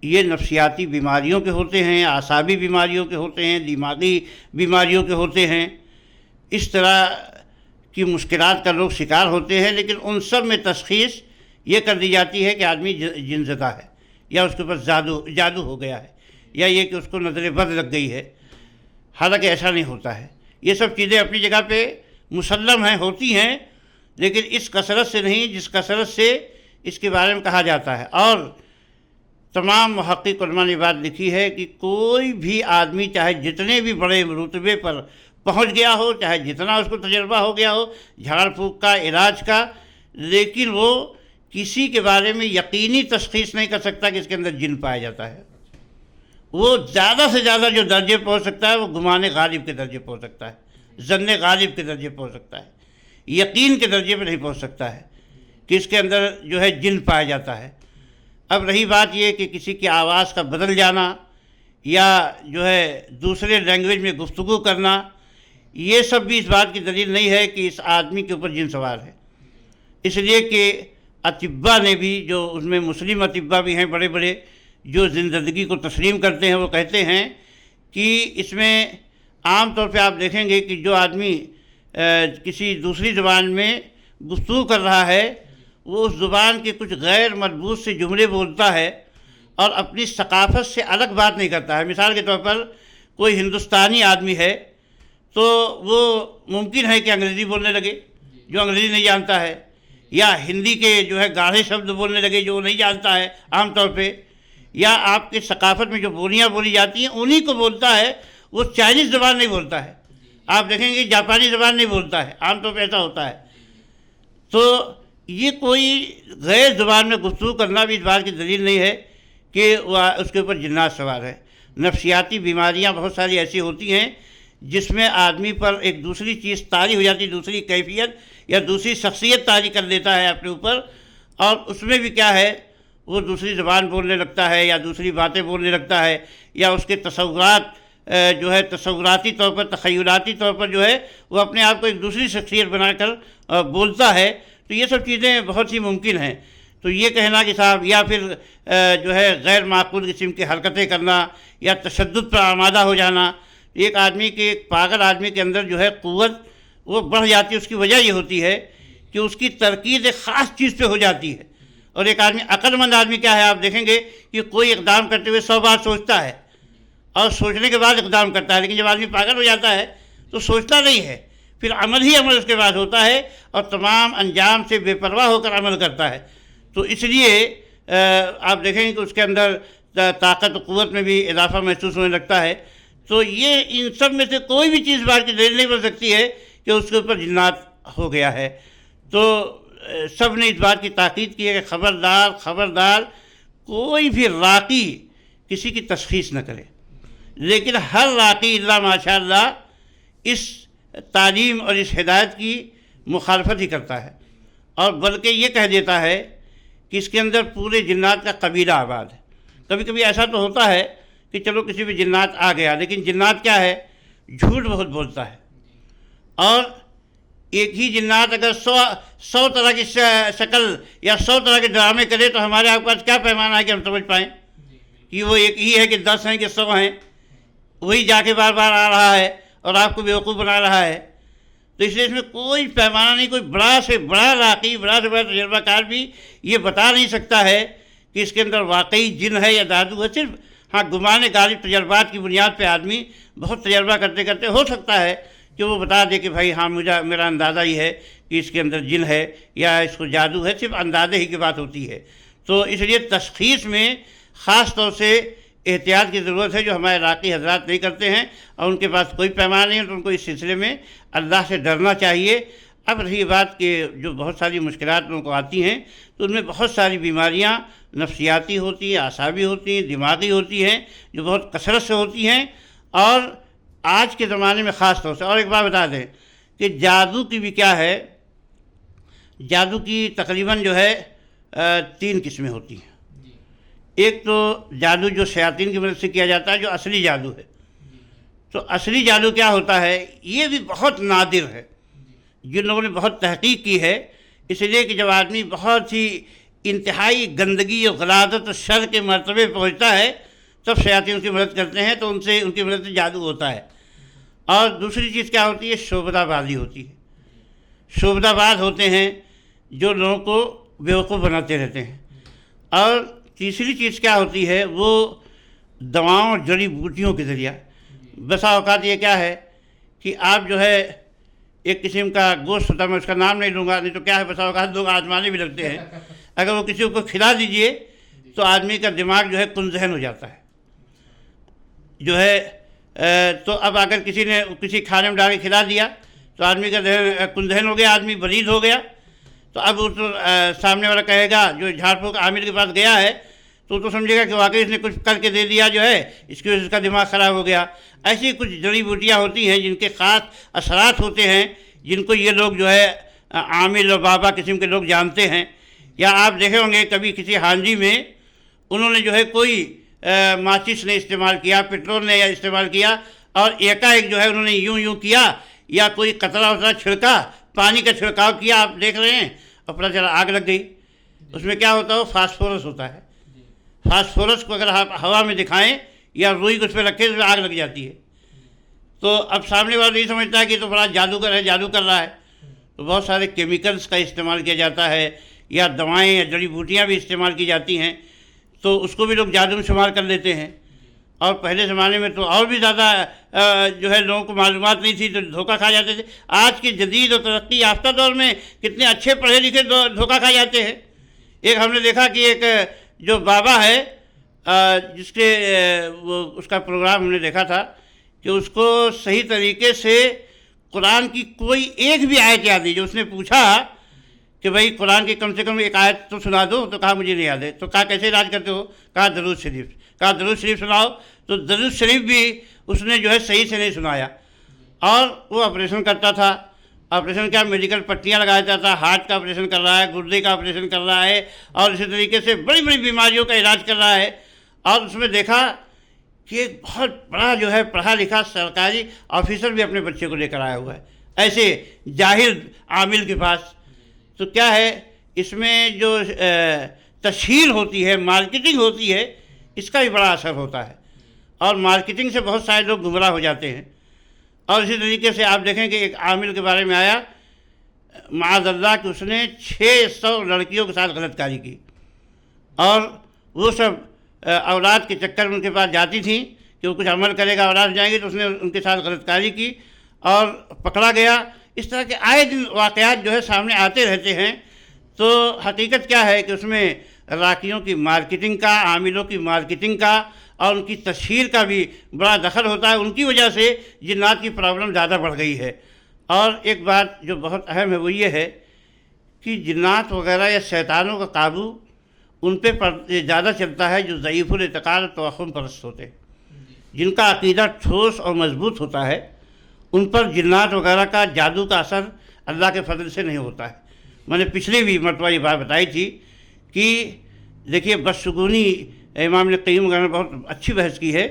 یہ نفسیاتی بیماریوں کے ہوتے ہیں، اعصابی بیماریوں کے ہوتے ہیں، دماغی بیماریوں کے ہوتے ہیں۔ اس طرح کی مشکلات کا لوگ شکار ہوتے ہیں، لیکن ان سب میں تشخیص یہ کر دی جاتی ہے کہ آدمی جن زدہ ہے، یا اس کے اوپر جادو ہو گیا ہے، یا یہ کہ اس کو نظر بد لگ گئی ہے۔ حالانکہ ایسا نہیں ہوتا ہے۔ یہ سب چیزیں اپنی جگہ پہ مسلم ہیں، ہوتی ہیں، لیکن اس کثرت سے نہیں جس کثرت سے اس کے بارے میں کہا جاتا ہے۔ اور تمام محقق علماء نے بات لکھی ہے کہ کوئی بھی آدمی چاہے جتنے بھی بڑے رتبے پر پہنچ گیا ہو، چاہے جتنا اس کو تجربہ ہو گیا ہو جھاڑ پھونک کا، علاج کا، لیکن وہ کسی کے بارے میں یقینی تشخیص نہیں کر سکتا کہ اس کے اندر جن پایا جاتا ہے۔ وہ زیادہ سے زیادہ جو درجے پہنچ سکتا ہے وہ گمان غالب کے درجے پہنچ سکتا ہے، ظن غالب کے درجے پہنچ سکتا ہے، یقین کے درجے پہ نہیں پہنچ سکتا ہے کہ اس کے اندر جو ہے جن پایا جاتا ہے۔ اب رہی بات یہ کہ کسی کی آواز کا بدل جانا یا جو ہے دوسرے لینگویج میں گفتگو کرنا، یہ سب بھی اس بات کی دلیل نہیں ہے کہ اس آدمی کے اوپر جن سوار ہے۔ اس لیے کہ اطباء نے بھی، جو اس میں مسلم اطباء بھی ہیں بڑے بڑے، جو زندگی کو تسلیم کرتے ہیں، وہ کہتے ہیں کہ اس میں عام طور پہ آپ دیکھیں گے کہ جو آدمی کسی دوسری زبان میں گفتگو کر رہا ہے، وہ اس زبان کے کچھ غیر ملبوس سے جملے بولتا ہے اور اپنی ثقافت سے الگ بات نہیں کرتا ہے۔ مثال کے طور پر کوئی ہندوستانی آدمی ہے تو وہ ممکن ہے کہ انگریزی بولنے لگے جو انگریزی نہیں جانتا ہے، یا ہندی کے جو ہے گاڑھے شبد بولنے لگے جو وہ نہیں جانتا ہے عام طور پہ، یا آپ کی ثقافت میں جو بولیاں بولی جاتی ہیں انہی کو بولتا ہے، وہ چائنیز زبان نہیں بولتا ہے۔ آپ دیکھیں گے جاپانی زبان نہیں بولتا ہے، عام طور پہ ایسا ہوتا ہے۔ تو یہ کوئی غیر زبان میں گفتگو کرنا بھی اس بات کی دلیل نہیں ہے کہ وہ اس کے اوپر جنات سوار ہے۔ نفسیاتی بیماریاں بہت ساری ایسی ہوتی ہیں جس میں آدمی پر ایک دوسری چیز طاری ہو جاتی ہے، دوسری کیفیت یا دوسری شخصیت طاری کر لیتا ہے اپنے اوپر، اور اس میں بھی کیا ہے، وہ دوسری زبان بولنے لگتا ہے یا دوسری باتیں بولنے لگتا ہے، یا اس کے تصورات جو ہے تصوراتی طور پر، تخیلاتی طور پر جو ہے وہ اپنے آپ کو ایک دوسری شخصیت بنا کر بولتا ہے۔ تو یہ سب چیزیں بہت سی ممکن ہیں۔ تو یہ کہنا کہ صاحب، یا پھر جو ہے غیر معقول قسم کی حرکتیں کرنا یا تشدد پر آمادہ ہو جانا، ایک آدمی کے، ایک پاگل آدمی کے اندر جو ہے قوت وہ بڑھ جاتی ہے۔ اس کی وجہ یہ ہوتی ہے کہ اس کی ترکیز ایک خاص چیز پہ ہو جاتی ہے۔ اور ایک آدمی، عقل مند آدمی کیا ہے، آپ دیکھیں گے کہ کوئی اقدام کرتے ہوئے 100 بار سوچتا ہے اور سوچنے کے بعد اقدام کرتا ہے، لیکن جب آدمی پاگل ہو جاتا ہے تو سوچتا نہیں ہے، پھر عمل ہی عمل اس کے بعد ہوتا ہے اور تمام انجام سے بے پرواہ ہو کر عمل کرتا ہے۔ تو اس لیے آپ دیکھیں گے کہ اس کے اندر طاقت و قوت میں بھی اضافہ محسوس ہونے لگتا ہے۔ تو یہ ان سب میں سے کوئی بھی چیز بات کی دلیل نہیں بن سکتی ہے کہ اس کے اوپر جنات ہو گیا ہے۔ تو سب نے اس بات کی تاکید کی ہے کہ خبردار خبردار کوئی بھی راقی کسی کی تشخیص نہ کرے، لیکن ہر راقی الا ماشاء اللہ اس تعلیم اور اس ہدایت کی مخالفت ہی کرتا ہے، اور بلکہ یہ کہہ دیتا ہے کہ اس کے اندر پورے جنات کا قبیلہ آباد ہے۔ کبھی کبھی ایسا تو ہوتا ہے کہ چلو کسی بھی جنات آ گیا، لیکن جنات کیا ہے، جھوٹ بہت بولتا ہے، اور ایک ہی جنات اگر 100 طرح کی شکل یا 100 طرح کے ڈرامے کرے تو ہمارے آپ کے پاس کیا پیمانہ ہے کہ ہم سمجھ پائیں کہ وہ ایک ہی ہے کہ 10 ہیں کہ 100 ہیں، وہی جا کے بار بار آ رہا ہے اور آپ کو بیوقوف بنا رہا ہے۔ تو اس لیے اس میں کوئی پیمانہ نہیں، کوئی بڑا سے بڑا راقی، بڑا سے بڑا تجربہ کار بھی یہ بتا نہیں سکتا ہے کہ اس کے اندر واقعی جن ہے یا جادو ہے۔ صرف ہاں گمان غالب تجربات کی بنیاد پہ آدمی بہت تجربہ کرتے کرتے ہو سکتا ہے کہ وہ بتا دے کہ بھائی ہاں میرا اندازہ یہ ہے کہ اس کے اندر جن ہے یا اس کو جادو ہے، صرف اندازے ہی کی بات ہوتی ہے۔ تو اس لیے تشخیص میں خاص طور سے احتیاط کی ضرورت ہے، جو ہمارے راقی حضرات نہیں کرتے ہیں اور ان کے پاس کوئی پیمانہ نہیں ہے، تو ان کو اس سلسلے میں اللہ سے ڈرنا چاہیے۔ اب رہی بات کہ جو بہت ساری مشکلات لوگوں کو آتی ہیں تو ان میں بہت ساری بیماریاں نفسیاتی ہوتی ہیں، اعصابی ہوتی ہیں، دماغی ہوتی ہیں، جو بہت کثرت سے ہوتی ہیں. اور آج کے زمانے میں خاص طور سے اور ایک بات بتا دیں کہ جادو کی بھی کیا ہے، جادو کی تقریباً جو ہے 3 قسمیں ہوتی ہیں. ایک تو جادو جو شیاطین کی مدد سے کیا جاتا ہے، جو اصلی جادو ہے. تو اصلی جادو کیا ہوتا ہے، یہ بھی بہت نادر ہے. جن لوگوں نے بہت تحقیق کی ہے، اس لیے کہ جب آدمی بہت ہی انتہائی گندگی اور غلاظت اور شر کے مرتبے پہنچتا ہے تب شیاطین اس کی مدد کرتے ہیں، تو ان کی مدد سے جادو ہوتا ہے. اور دوسری چیز کیا ہوتی ہے، شعبدہ بازی ہوتی ہے. شعبدہ باز ہوتے ہیں جو لوگوں کو بیوقوف بناتے رہتے ہیں. اور تیسری چیز کیا ہوتی ہے، وہ دواؤں اور جڑی بوٹیوں کے ذریعہ. بسا اوقات یہ کیا ہے کہ آپ جو ہے ایک قسم کا گوشت ہوتا ہے، میں اس کا نام نہیں لوں گا، نہیں تو کیا ہے بسا اوقات لوگ آزمانے بھی لگتے ہیں. اگر وہ کسی کو کھلا دیجئے تو آدمی کا دماغ جو ہے کن ذہن ہو جاتا ہے جو ہے. تو اب اگر کسی نے کسی کھانے میں ڈال کے کھلا دیا تو آدمی کا کن ذہن ہو گیا، آدمی بلید ہو گیا. تو اب وہ تو سامنے والا کہے گا، جو جھاڑ پھونک عامل کے پاس گیا ہے تو سمجھے گا کہ واقعی اس نے کچھ کر کے دے دیا جو ہے، اس کی وجہ سے اس کا دماغ خراب ہو گیا. ایسی کچھ جڑی بوٹیاں ہوتی ہیں جن کے خاص اثرات ہوتے ہیں، جن کو یہ لوگ جو ہے عامل اور بابا قسم کے لوگ جانتے ہیں. یا آپ دیکھے ہوں گے کبھی کسی ہانجی میں انہوں نے جو ہے کوئی ماچس نے استعمال کیا، پیٹرول نے استعمال کیا، اور ایک جو ہے انہوں نے یوں کیا، یا کوئی قطرہ چھڑکا، پانی کا چھڑکاؤ کیا، آپ دیکھ رہے ہیں، اور پتہ چلا آگ لگ گئی. اس میں کیا ہوتا ہے، وہ فاسفورس ہوتا ہے. فاسفورس کو اگر آپ ہوا میں دکھائیں یا روئی کو اس پہ رکھیں تو آگ لگ جاتی ہے. تو اب سامنے والا نہیں سمجھتا ہے کہ تو بڑا جادوگر ہے، جادو کر رہا ہے. تو بہت سارے کیمیکلز کا استعمال کیا جاتا ہے، یا دوائیں یا جڑی بوٹیاں بھی استعمال کی جاتی ہیں، تو اس کو بھی لوگ جادو میں شمار کر لیتے ہیں. اور پہلے زمانے میں تو اور بھی زیادہ جو ہے لوگوں کو معلومات نہیں تھی تو دھوکہ کھا جاتے تھے. آج کے جدید اور ترقی یافتہ دور میں کتنے اچھے پڑھے لکھے دھوکہ کھا جاتے ہیں. ایک ہم نے دیکھا کہ ایک جو بابا ہے جس کے اس کا پروگرام ہم نے دیکھا تھا کہ اس کو صحیح طریقے سے قرآن کی کوئی ایک بھی آیت یاد نہیں. جو اس نے پوچھا کہ بھائی قرآن کی کم سے کم ایک آیت تو سنا دو، تو کہا مجھے نہیں یاد ہے. تو کہا کیسے علاج کرتے ہو؟ کہا درود شریف. کہا درود شریف سناؤ. تو درود شریف بھی اس نے جو ہے صحیح سے نہیں سنایا. اور وہ آپریشن کرتا تھا. آپریشن کیا، میڈیکل پٹیاں لگا دیتا تھا، ہارٹ کا آپریشن کر رہا ہے، گردے کا آپریشن کر رہا ہے، اور اسی طریقے سے بڑی بڑی بیماریوں کا علاج کر رہا ہے. اور اس میں دیکھا کہ ایک بہت بڑا جو ہے پڑھا لکھا سرکاری آفیسر بھی اپنے بچے کو لے کر آیا ہوا ہے ایسے جاہل عامل کے پاس. تو کیا ہے، اس میں جو تشہیر ہوتی ہے، مارکیٹنگ ہوتی ہے، اس کا بھی بڑا اثر ہوتا ہے. اور مارکیٹنگ سے بہت سارے لوگ گمراہ ہو جاتے ہیں. اور اسی طریقے سے آپ دیکھیں کہ ایک عامل کے بارے میں آیا معاذ اللہ کہ اس نے 600 لڑکیوں کے ساتھ غلط کاری کی، اور وہ سب اولاد کے چکر میں ان کے پاس جاتی تھیں کہ وہ کچھ عمل کرے گا، اولاد جائیں گے، تو اس نے ان کے ساتھ غلط کاری کی اور پکڑا گیا. اس طرح کے آئے دن واقعات جو ہے سامنے آتے رہتے ہیں. تو حقیقت کیا ہے کہ اس میں راکیوں کی مارکیٹنگ کا، عاملوں کی مارکیٹنگ کا اور ان کی تشہیر کا بھی بڑا دخل ہوتا ہے. ان کی وجہ سے جنات کی پرابلم زیادہ بڑھ گئی ہے. اور ایک بات جو بہت اہم ہے وہ یہ ہے کہ جنات وغیرہ یا شیطانوں کا قابو ان پہ زیادہ چلتا ہے جو ضعیف الاعتقاد اور توہم پرست ہوتے ہیں. جن کا عقیدہ ٹھوس اور مضبوط ہوتا ہے ان پر جنات وغیرہ کا، جادو کا اثر اللہ کے فضل سے نہیں ہوتا ہے. میں نے پچھلی بھی مرتبہ یہ بات بتائی تھی کہ دیکھیے بدشگونی، امام ابن قیم وغیرہ نے بہت اچھی بحث کی ہے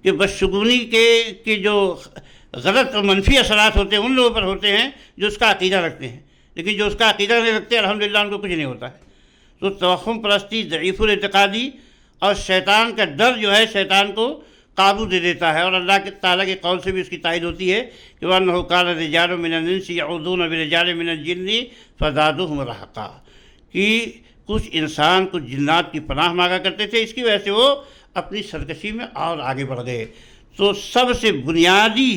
کہ بدشگونی کے جو غلط اور منفی اثرات ہوتے ہیں ان لوگوں پر ہوتے ہیں جو اس کا عقیدہ رکھتے ہیں، لیکن جو اس کا عقیدہ نہیں رکھتے الحمدللہ ان کو کچھ نہیں ہوتا ہے. تو توہم پرستی، ضعیف الاعتقادی اور شیطان کا ڈر جو ہے شیطان کو قابو دے دیتا ہے. اور اللہ تعالیٰ کے قول سے بھی اس کی تائید ہوتی ہے کہ وَأَنَّهُ قَالَ رِجَالٌ مِّنَ الْإِنسِ يَعُوذُونَ بِرِجَالٍ مِّنَ الْجِنِّ فَزَادُوهُمْ رَهَقًا، کہ کچھ انسان کچھ جنات کی پناہ مانگا کرتے تھے، اس کی وجہ سے وہ اپنی سرکشی میں اور آگے بڑھ گئے. تو سب سے بنیادی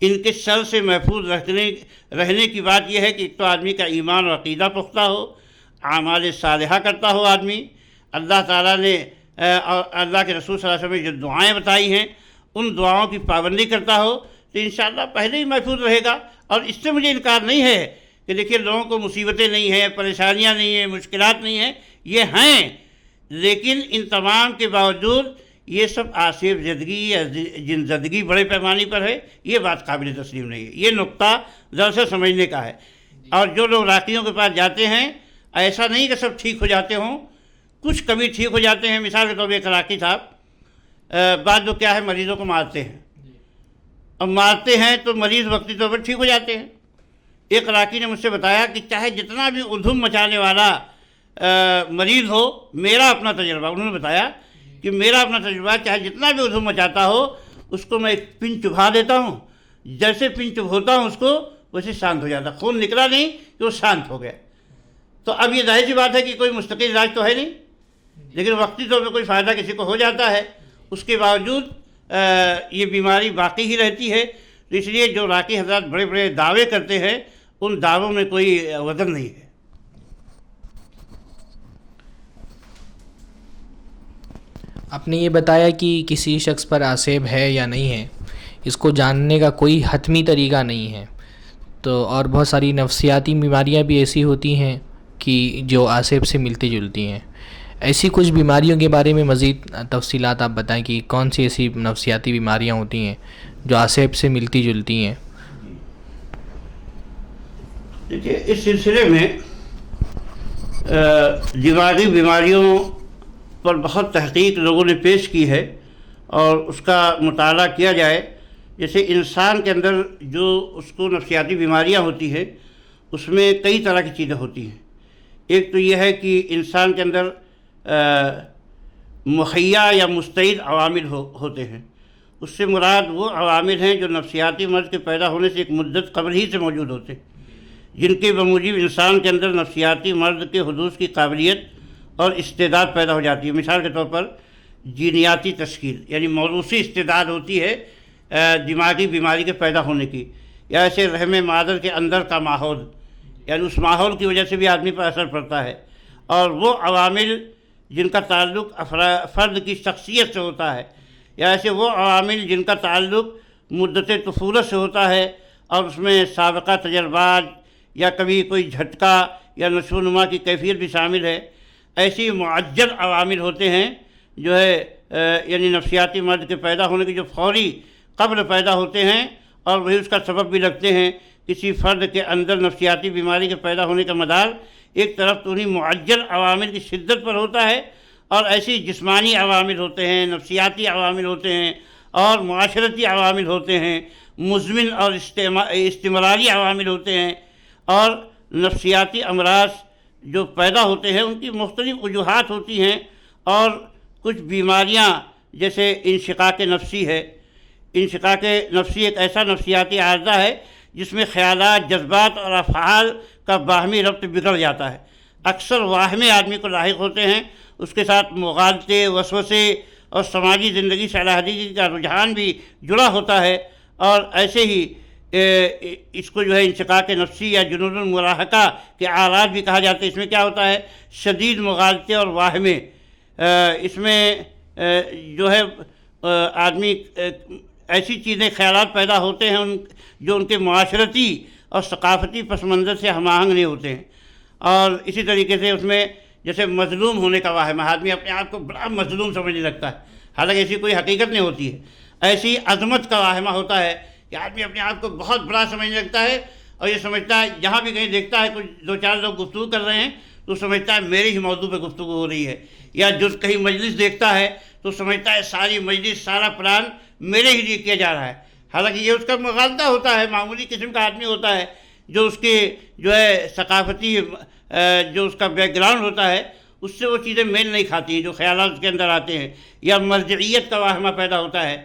ان کے شر سے محفوظ رہنے کی بات یہ ہے کہ ایک تو آدمی کا ایمان اور عقیدہ پختہ ہو، اعمال صالحہ کرتا ہو آدمی، اللہ تعالیٰ نے اور اللہ کے رسول صلی اللہ علیہ وسلم نے جو دعائیں بتائی ہیں ان دعاؤں کی پابندی کرتا ہو، تو انشاءاللہ پہلے ہی محفوظ رہے گا. اور اس سے مجھے انکار نہیں ہے کہ دیکھیے لوگوں کو مصیبتیں نہیں ہیں، پریشانیاں نہیں ہیں، مشکلات نہیں ہیں، یہ ہیں، لیکن ان تمام کے باوجود یہ سب آصف زدگی یا جن زدگی بڑے پیمانے پر ہے، یہ بات قابل تسلیم نہیں ہے۔ یہ نقطہ دراصل سمجھنے کا ہے۔ اور جو لوگ راقیوں کے پاس جاتے ہیں، ایسا نہیں کہ سب ٹھیک ہو جاتے ہوں، کچھ کبھی ٹھیک ہو جاتے ہیں۔ مثال کے طور پہ ایک راقی صاحب، بعض لوگ کیا ہے مریضوں کو مارتے ہیں، اور مارتے ہیں تو مریض وقتی طور پر ٹھیک ہو جاتے ہیں۔ ایک راقی نے مجھ سے بتایا کہ چاہے جتنا بھی ادھم مچانے والا مریض ہو، میرا اپنا تجربہ، انہوں نے بتایا کہ میرا اپنا تجربہ، چاہے جتنا بھی ادھم مچاتا ہو، اس کو میں ایک پن چبھا دیتا ہوں، جیسے پن چبھوتا ہوں اس کو ویسے شانت ہو جاتا، خون نکلا نہیں کہ وہ شانت ہو گیا۔ تو اب یہ ظاہر سی بات ہے کہ کوئی مستقل علاج تو ہے نہیں، لیکن وقتی طور پہ کوئی فائدہ کسی کو ہو جاتا ہے، اس کے باوجود یہ بیماری باقی ہی رہتی ہے۔ تو اس لیے جو راقی حضرات بڑے بڑے دعوے کرتے ہیں، ان دعووں میں کوئی وزن نہیں ہے۔ آپ نے یہ بتایا کہ کسی شخص پر آسیب ہے یا نہیں ہے، اس کو جاننے کا کوئی حتمی طریقہ نہیں ہے، تو اور بہت ساری نفسیاتی بیماریاں بھی ایسی ہوتی ہیں کہ جو آسیب سے ملتی جلتی ہیں۔ ایسی کچھ بیماریوں کے بارے میں مزید تفصیلات آپ بتائیں کہ کون سی ایسی نفسیاتی بیماریاں ہوتی ہیں جو آسیب سے ملتی جلتی ہیں۔ دیکھیے اس سلسلے میں دماغی بیماریوں پر بہت تحقیق لوگوں نے پیش کی ہے، اور اس کا مطالعہ کیا جائے، جیسے انسان کے اندر جو اس کو نفسیاتی بیماریاں ہوتی ہیں، اس میں کئی طرح کی چیزیں ہوتی ہیں۔ ایک تو یہ ہے کہ انسان کے اندر مہیا یا مستعد عوامل ہوتے ہیں۔ اس سے مراد وہ عوامل ہیں جو نفسیاتی مرض کے پیدا ہونے سے ایک مدت قبل ہی سے موجود ہوتے ہیں، جن کے بموجب انسان کے اندر نفسیاتی مرض کے حدوث کی قابلیت اور استعداد پیدا ہو جاتی ہے۔ مثال کے طور پر جینیاتی تشکیل، یعنی موروثی استعداد ہوتی ہے دماغی بیماری کے پیدا ہونے کی، یا ایسے رحم مادر کے اندر کا ماحول، یعنی اس ماحول کی وجہ سے بھی آدمی پر اثر پڑتا ہے۔ اور وہ عوامل جن کا تعلق فرد کی شخصیت سے ہوتا ہے، یا ایسے وہ عوامل جن کا تعلق مدت طفولت سے ہوتا ہے، اور اس میں سابقہ تجربات یا کبھی کوئی جھٹکا یا نشو و نما کی کیفیت بھی شامل ہے۔ ایسی معجل عوامل ہوتے ہیں جو ہے یعنی نفسیاتی مرض کے پیدا ہونے کے جو فوری قبل پیدا ہوتے ہیں، اور وہی اس کا سبب بھی لگتے ہیں۔ کسی فرد کے اندر نفسیاتی بیماری کے پیدا ہونے کا مدار ایک طرف تو انہیں معجل عوامل کی شدت پر ہوتا ہے، اور ایسی جسمانی عوامل ہوتے ہیں، نفسیاتی عوامل ہوتے ہیں، اور معاشرتی عوامل ہوتے ہیں، مزمن اور استمراری عوامل ہوتے ہیں۔ اور نفسیاتی امراض جو پیدا ہوتے ہیں ان کی مختلف وجوہات ہوتی ہیں، اور کچھ بیماریاں جیسے انشقاق نفسی ہے۔ انشقاق نفسی ایک ایسا نفسیاتی عارضہ ہے جس میں خیالات، جذبات اور افعال کا باہمی ربط بگڑ جاتا ہے۔ اکثر واہمے آدمی کو لاحق ہوتے ہیں، اس کے ساتھ مغالطے، وسوسے اور سماجی زندگی سے علیحدگی کا رجحان بھی جڑا ہوتا ہے۔ اور ایسے ہی اس کو جو ہے انشقاق نفسی یا جنون المراہقہ کے آلات بھی کہا جاتا ہے۔ اس میں کیا ہوتا ہے؟ شدید مغالطے اور واہمے، اس میں جو ہے آدمی ایسی چیزیں، خیالات پیدا ہوتے ہیں جو ان کے معاشرتی اور ثقافتی پس منظر سے ہم آہنگ نہیں ہوتے ہیں۔ اور اسی طریقے سے اس میں جیسے مظلوم ہونے کا واہمہ، آدمی اپنے آپ کو بڑا مظلوم سمجھنے لگتا ہے، حالانکہ ایسی کوئی حقیقت نہیں ہوتی ہے۔ ایسی عظمت کا واہمہ ہوتا ہے کہ آدمی اپنے آپ کو بہت بڑا سمجھنے لگتا ہے، اور یہ سمجھتا ہے، جہاں بھی کہیں دیکھتا ہے کچھ دو چار لوگ گفتگو کر رہے ہیں تو سمجھتا ہے میرے ہی موضوع پہ گفتگو ہو رہی ہے، یا جو کہیں مجلس دیکھتا ہے تو سمجھتا ہے ساری مجلس، سارا پلان میرے ہی لیے کیا جا رہا ہے، حالانکہ یہ اس کا مغالطہ ہوتا ہے۔ معمولی قسم کا آدمی ہوتا ہے جو اس کے جو ہے ثقافتی جو اس کا بیک گراؤنڈ ہوتا ہے اس سے وہ چیزیں میل نہیں کھاتی ہیں جو خیالات اس کے اندر آتے ہیں، یا مرجعیت کا واہمہ پیدا ہوتا ہے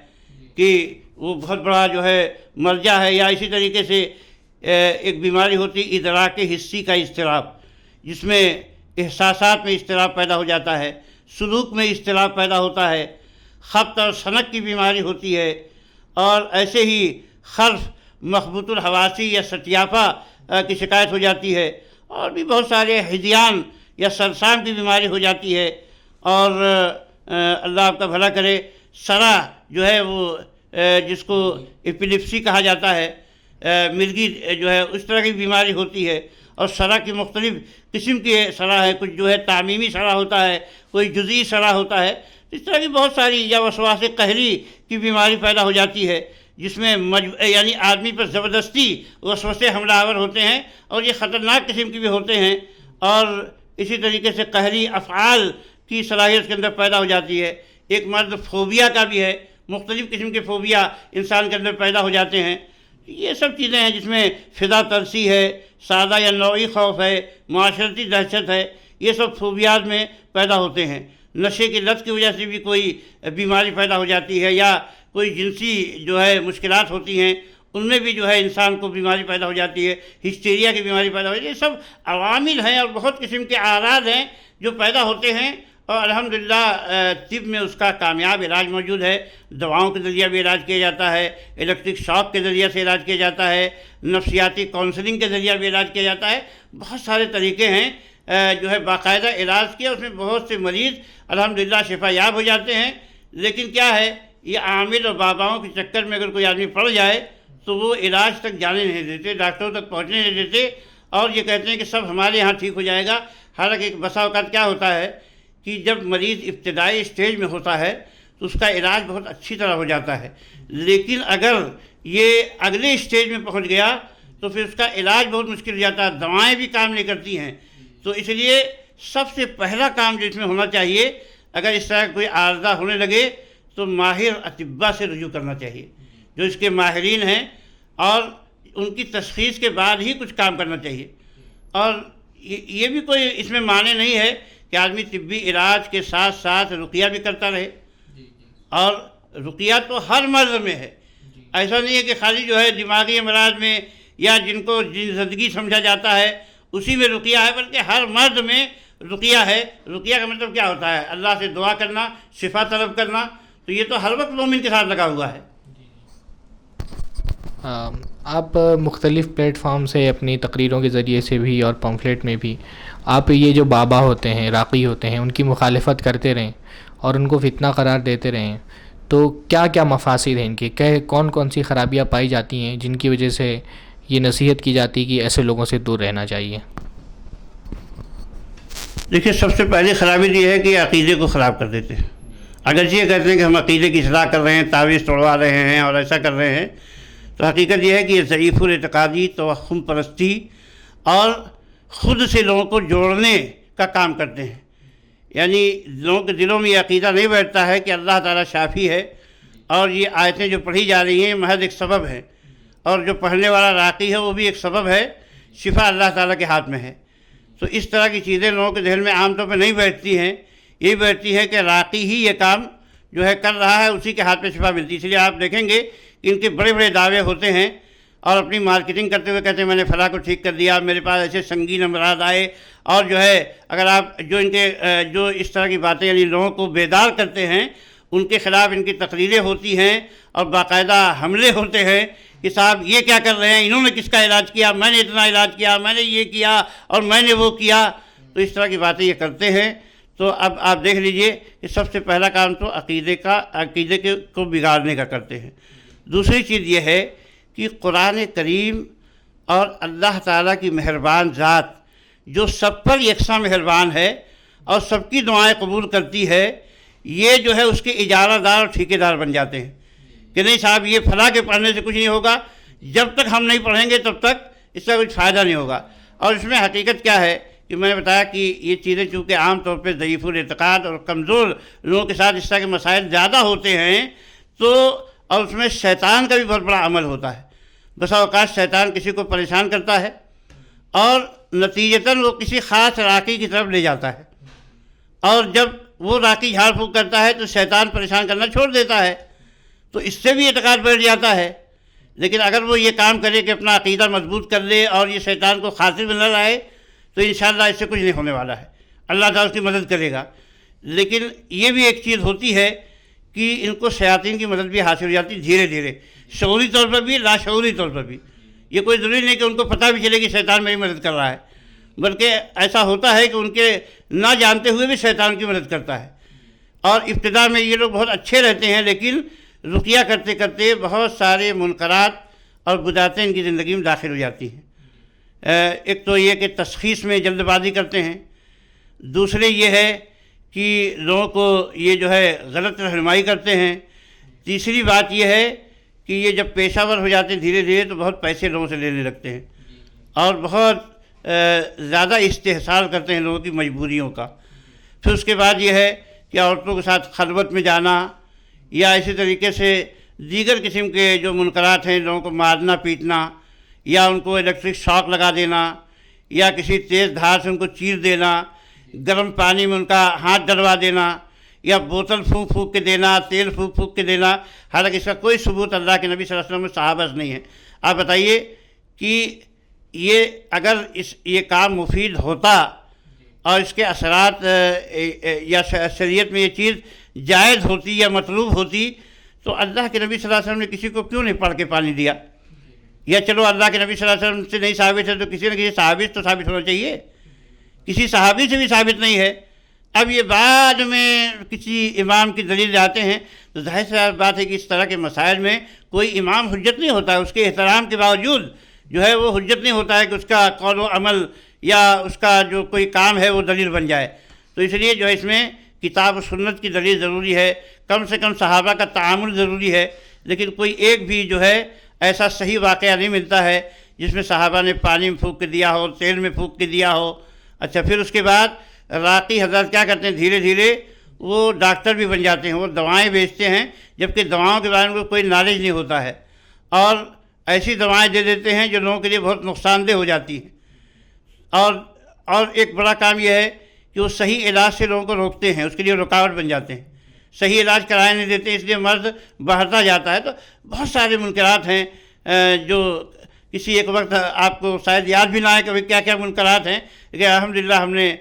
کہ وہ بہت بڑا جو ہے مرجع ہے۔ یا اسی طریقے سے ایک بیماری ہوتی ہے ادراک حسی کا اضطراب، جس میں احساسات میں اضطراب پیدا ہو جاتا ہے، سلوک میں اضطراب پیدا ہوتا ہے، خبط اور سنک کی بیماری ہوتی ہے، اور ایسے ہی خرف، مخبوط الحواسی یا ستیافہ کی شکایت ہو جاتی ہے، اور بھی بہت سارے ہذیان یا سرسام کی بیماری ہو جاتی ہے، اور اللہ آپ کا بھلا کرے سرا جو ہے وہ جس کو ایپیلیپسی کہا جاتا ہے، مرگی جو ہے اس طرح کی بیماری ہوتی ہے، اور صرع کی مختلف قسم کی صرع ہے، کچھ جو ہے تعمیمی صرع ہوتا ہے، کوئی جزئی صرع ہوتا ہے، اس طرح کی بہت ساری، یا وسواس قہری کی بیماری پیدا ہو جاتی ہے جس میں یعنی آدمی پر زبردستی وسوسے حملہ آور ہوتے ہیں، اور یہ خطرناک قسم کے بھی ہوتے ہیں، اور اسی طریقے سے قہری افعال کی صلاحیت کے اندر پیدا ہو جاتی ہے۔ ایک مرض فوبیا کا بھی ہے، مختلف قسم کے فوبیا انسان کے اندر پیدا ہو جاتے ہیں۔ یہ سب چیزیں ہیں جس میں فضا ترسی ہے، سادہ یا نوعی خوف ہے، معاشرتی دہشت ہے، یہ سب فوبیات میں پیدا ہوتے ہیں۔ نشے کی لت کی وجہ سے بھی کوئی بیماری پیدا ہو جاتی ہے، یا کوئی جنسی جو ہے مشکلات ہوتی ہیں، ان میں بھی جو ہے انسان کو بیماری پیدا ہو جاتی ہے، ہسٹیریا کی بیماری پیدا ہو جاتی ہے۔ یہ سب عوامل ہیں اور بہت قسم کے اعراض ہیں جو پیدا ہوتے ہیں، اور الحمدللہ طب میں اس کا کامیاب علاج موجود ہے۔ دواؤں کے ذریعہ بھی علاج کیا جاتا ہے، الیکٹرک شاک کے ذریعے سے علاج کیا جاتا ہے، نفسیاتی کونسلنگ کے ذریعہ بھی علاج کیا جاتا ہے۔ بہت سارے طریقے ہیں جو ہے باقاعدہ علاج کیا، اس میں بہت سے مریض الحمدللہ شفا یاب ہو جاتے ہیں۔ لیکن کیا ہے، یہ عامل اور باباؤں کے چکر میں اگر کوئی آدمی پڑ جائے تو وہ علاج تک جانے نہیں دیتے، ڈاکٹروں تک پہنچنے نہیں دیتے، اور یہ کہتے ہیں کہ سب ہمارے ہاں ٹھیک ہو جائے گا۔ حالانکہ بسا اوقات کیا ہوتا ہے کہ جب مریض ابتدائی اسٹیج میں ہوتا ہے تو اس کا علاج بہت اچھی طرح ہو جاتا ہے، لیکن اگر یہ اگلے اسٹیج میں پہنچ گیا تو پھر اس کا علاج بہت مشکل ہو جاتا ہے، دوائیں بھی کام نہیں کرتی ہیں۔ تو اس لیے سب سے پہلا کام جو اس میں ہونا چاہیے، اگر اس طرح کوئی عارضہ ہونے لگے تو ماہر اطباء سے رجوع کرنا چاہیے، جو اس کے ماہرین ہیں، اور ان کی تشخیص کے بعد ہی کچھ کام کرنا چاہیے۔ اور یہ بھی کوئی اس میں معنی نہیں ہے کہ آدمی طبی علاج کے ساتھ ساتھ رقیہ بھی کرتا رہے، اور رقیہ تو ہر مرض میں ہے، ایسا نہیں ہے کہ خالی جو ہے دماغی امراض میں یا جن کو جن زدگی سمجھا جاتا ہے اسی میں رقیہ ہے، بلکہ ہر مرض میں رقیہ ہے۔ رقیہ کا مطلب کیا ہوتا ہے؟ اللہ سے دعا کرنا، شفا طلب کرنا، تو یہ تو ہر وقت مومن کے ساتھ لگا ہوا ہے۔ آپ مختلف پلیٹ فارم سے اپنی تقریروں کے ذریعے سے بھی اور پمفلیٹ میں بھی آپ یہ جو بابا ہوتے ہیں، راقی ہوتے ہیں، ان کی مخالفت کرتے رہیں اور ان کو فتنہ قرار دیتے رہیں، تو کیا کیا مفاسد ہیں ان کے؟ کون کون سی خرابیاں پائی جاتی ہیں جن کی وجہ سے یہ نصیحت کی جاتی ہے کہ ایسے لوگوں سے دور رہنا چاہیے؟ دیکھیے، سب سے پہلی خرابی یہ ہے کہ یہ عقیدے کو خراب کر دیتے ہیں۔ اگرچہ یہ کہتے ہیں کہ ہم عقیدے کی اصلاح کر رہے ہیں، تعویذ توڑوا رہے ہیں اور ایسا کر رہے ہیں، تو حقیقت یہ ہے کہ یہ ضعیف الاعتقادی، توہم پرستی اور خود سے لوگوں کو جوڑنے کا کام کرتے ہیں۔ یعنی لوگوں کے دلوں میں یہ عقیدہ نہیں بیٹھتا ہے کہ اللہ تعالیٰ شافی ہے، اور یہ آیتیں جو پڑھی جا رہی ہیں محض ایک سبب ہے، اور جو پڑھنے والا راقی ہے وہ بھی ایک سبب ہے، شفا اللہ تعالیٰ کے ہاتھ میں ہے۔ تو اس طرح کی چیزیں لوگوں کے ذہن میں عام طور پہ نہیں بیٹھتی ہیں، یہی بیٹھتی ہے کہ راقی ہی یہ کام جو ہے کر رہا ہے، اسی کے ہاتھ میں شفا ملتی ہے۔ اس لیے آپ دیکھیں گے کہ ان کے بڑے بڑے دعوے ہوتے ہیں، اور اپنی مارکیٹنگ کرتے ہوئے کہتے ہیں میں نے فلاں کو ٹھیک کر دیا، میرے پاس ایسے سنگین امراض آئے، اور جو ہے اگر آپ جو ان کے جو اس طرح کی باتیں یعنی لوگوں کو بیدار کرتے ہیں، ان کے خلاف ان کی تقریریں ہوتی ہیں اور باقاعدہ حملے ہوتے ہیں کہ صاحب یہ کیا کر رہے ہیں، انہوں نے کس کا علاج کیا، میں نے اتنا علاج کیا، میں نے یہ کیا اور میں نے وہ کیا، تو اس طرح کی باتیں یہ کرتے ہیں۔ تو اب آپ دیکھ لیجئے کہ سب سے پہلا کام تو عقیدے کو بگاڑنے کا کرتے ہیں۔ دوسری چیز یہ ہے کہ قرآن کریم اور اللہ تعالیٰ کی مہربان ذات جو سب پر یکساں مہربان ہے اور سب کی دعائیں قبول کرتی ہے، یہ جو ہے اس کے اجارہ دار اور ٹھیکے دار بن جاتے ہیں کہ نہیں صاحب یہ فلاں کے پڑھنے سے کچھ نہیں ہوگا، جب تک ہم نہیں پڑھیں گے تب تک اس کا کچھ فائدہ نہیں ہوگا۔ اور اس میں حقیقت کیا ہے کہ میں نے بتایا کہ یہ چیزیں چونکہ عام طور پہ ضعیف الاعتقاد اور کمزور لوگوں کے ساتھ اس طرح کے مسائل زیادہ ہوتے ہیں، تو اور اس میں شیطان کا بھی بہت بڑا عمل ہوتا ہے۔ بسا اوقات شیطان کسی کو پریشان کرتا ہے اور نتیجتاً وہ کسی خاص راقی کی طرف لے جاتا ہے، اور جب وہ راقی جھاڑ پھونک کرتا ہے تو شیطان پریشان کرنا چھوڑ دیتا ہے، تو اس سے بھی اعتقاد بیٹھ جاتا ہے۔ لیکن اگر وہ یہ کام کرے کہ اپنا عقیدہ مضبوط کر لے اور یہ شیطان کو خاطر میں نہ لائے، تو انشاءاللہ اس سے کچھ نہیں ہونے والا ہے، اللہ تعالیٰ اس کی مدد کرے گا۔ لیکن یہ بھی ایک چیز ہوتی ہے کہ ان کو شیاطین کی مدد بھی حاصل ہو جاتی ہے دھیرے دھیرے، شعوری طور پر بھی لاشعوری طور پر بھی۔ یہ کوئی ضروری نہیں کہ ان کو پتہ بھی چلے کہ شیطان میری مدد کر رہا ہے، بلکہ ایسا ہوتا ہے کہ ان کے نہ جانتے ہوئے بھی شیطان کی مدد کرتا ہے۔ اور ابتدا میں یہ لوگ بہت اچھے رہتے ہیں، لیکن رقیہ کرتے کرتے بہت سارے منکرات اور بدعتیں ان کی زندگی میں داخل ہو جاتی ہیں۔ ایک تو یہ کہ تشخیص میں جلد بازی کرتے ہیں، دوسرے یہ ہے کہ لوگوں کو یہ جو ہے غلط رہنمائی کرتے ہیں، تیسری بات یہ ہے کہ یہ جب پیشہ ور ہو جاتے ہیں دھیرے دھیرے تو بہت پیسے لوگوں سے لینے لگتے ہیں اور بہت زیادہ استحصال کرتے ہیں لوگوں کی مجبوریوں کا۔ پھر اس کے بعد یہ ہے کہ عورتوں کے ساتھ خلوت میں جانا یا اسی طریقے سے دیگر قسم کے جو منکرات ہیں، لوگوں کو مارنا پیٹنا یا ان کو الیکٹرک شاک لگا دینا یا کسی تیز دھار سے ان کو چیر دینا، گرم پانی میں ان کا ہاتھ ڈلوا دینا یا بوتل پھونک پھونک کے دینا، تیل پھونک پھونک کے دینا، حالانکہ اس کا کوئی ثبوت اللہ کے نبی صلی اللہ علیہ وسلم میں صحابہ سے نہیں ہے۔ آپ بتائیے کہ یہ اگر یہ کام مفید ہوتا اور اس کے اثرات یا شریعت میں یہ چیز جائز ہوتی یا مطلوب ہوتی تو اللہ کے نبی صلی اللہ علیہ وسلم نے کسی کو کیوں نہیں پڑھ کے پانی دیا؟ یا چلو اللہ کے نبی صلی اللہ علیہ وسلم سے نہیں ثابت ہے تو کسی نہ کسی صحابی سے تو ثابت ہونا چاہیے، کسی صحابی سے بھی ثابت نہیں ہے۔ اب یہ بعد میں کسی امام کی دلیل لاتے ہیں تو ظاہر سی بات ہے کہ اس طرح کے مسائل میں کوئی امام حجت نہیں ہوتا ہے، اس کے احترام کے باوجود جو ہے وہ حجت نہیں ہوتا ہے کہ اس کا قول و عمل یا اس کا جو کوئی کام ہے وہ دلیل بن جائے۔ تو اس لیے جو ہے اس میں کتاب و سنت کی دلیل ضروری ہے، کم سے کم صحابہ کا تعامل ضروری ہے، لیکن کوئی ایک بھی جو ہے ایسا صحیح واقعہ نہیں ملتا ہے جس میں صحابہ نے پانی میں پھونک کے دیا ہو، تیل میں پھونک کے دیا ہو۔ اچھا، پھر اس کے بعد راقی حضرات کیا کرتے ہیں، دھیرے دھیرے وہ ڈاکٹر بھی بن جاتے ہیں، وہ دوائیں بیچتے ہیں جبکہ دواؤں کے بارے میں کوئی نالج نہیں ہوتا ہے اور ایسی دوائیں دے دیتے ہیں جو لوگوں کے لیے بہت نقصان دہ ہو جاتی ہیں۔ اور ایک بڑا کام یہ ہے کہ وہ صحیح علاج سے لوگوں کو روکتے ہیں، اس کے لیے رکاوٹ بن جاتے ہیں، صحیح علاج کرانے نہیں دیتے، اس لیے مرض بڑھتا جاتا ہے۔ تو بہت سارے منکرات ہیں جو کسی ایک وقت آپ کو شاید یاد بھی نہ آئے کہ کیا کیا منکرات ہیں، لیکن الحمدللہ ہم نے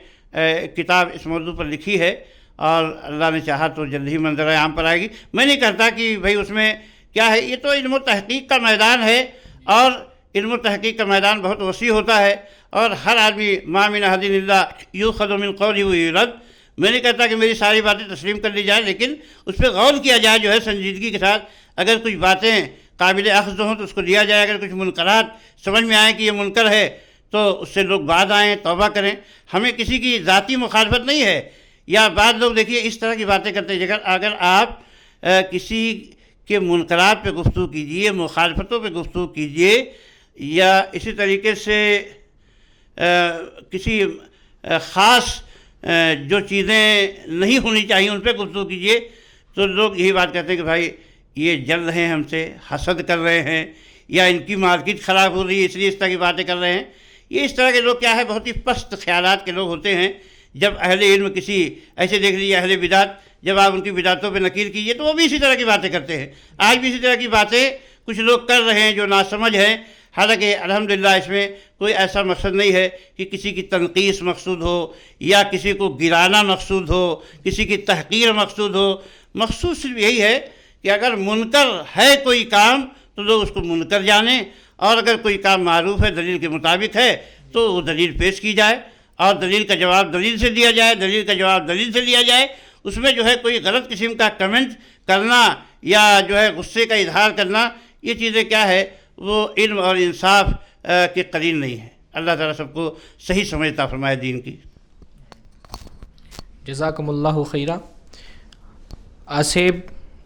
کتاب اس موضوع پر لکھی ہے اور اللہ نے چاہا تو جلد ہی منظر عام پر آئے گی۔ میں نہیں کہتا کہ بھائی اس میں کیا ہے، یہ تو علم و تحقیق کا میدان ہے اور علم و تحقیق کا میدان بہت وسیع ہوتا ہے اور ہر آدمی ما من احد الا یؤخذ من قولہ ویرد۔ میں نہیں کہتا کہ میری ساری باتیں تسلیم کر لی جائیں، لیکن اس پہ غور کیا جائے جو ہے سنجیدگی کے ساتھ۔ اگر کچھ باتیں قابل اخذ ہوں تو اس کو لیا جائے، اگر کچھ منکرات سمجھ میں آئیں کہ یہ منکر ہے تو اس سے لوگ بعد آئیں، توبہ کریں۔ ہمیں کسی کی ذاتی مخالفت نہیں ہے، یا بعض لوگ دیکھیے اس طرح کی باتیں کرتے ہیں، اگر آپ کسی کے منکرات پہ گفتگو کیجئے، مخالفتوں پہ گفتگو کیجئے، یا اسی طریقے سے کسی خاص جو چیزیں نہیں ہونی چاہیے ان پہ گفتگو کیجئے، تو لوگ یہی بات کہتے ہیں کہ بھائی یہ جل رہے ہیں ہم سے، حسد کر رہے ہیں، یا ان کی مارکیٹ خراب ہو رہی ہے اس لیے اس طرح کی باتیں کر رہے ہیں۔ یہ اس طرح کے لوگ کیا ہے، بہت ہی پست خیالات کے لوگ ہوتے ہیں۔ جب اہل علم کسی ایسے دیکھ لیجیے اہل بدعت، جب آپ ان کی بدعتوں پہ نکیر کیجیے تو وہ بھی اسی طرح کی باتیں کرتے ہیں۔ آج بھی اسی طرح کی باتیں کچھ لوگ کر رہے ہیں جو ناسمجھ ہیں، حالانکہ الحمدللہ اس میں کوئی ایسا مقصد نہیں ہے کہ کسی کی تنقیص مقصود ہو یا کسی کو گرانا مقصود ہو، کسی کی تحقیر مقصود ہو۔ مقصود صرف یہی ہے کہ اگر منکر ہے کوئی کام تو لوگ اس کو منکر جانیں، اور اگر کوئی کام معروف ہے، دلیل کے مطابق ہے، تو وہ دلیل پیش کی جائے اور دلیل کا جواب دلیل سے دیا جائے، دلیل کا جواب دلیل سے لیا جائے۔ اس میں جو ہے کوئی غلط قسم کا کمنٹ کرنا یا جو ہے غصے کا اظہار کرنا، یہ چیزیں کیا ہے، وہ علم اور انصاف کے قرین نہیں ہے۔ اللہ تعالیٰ سب کو صحیح سمجھ عطا فرمائے دین کی۔ جزاکم اللہ خیرہ۔ آسیب،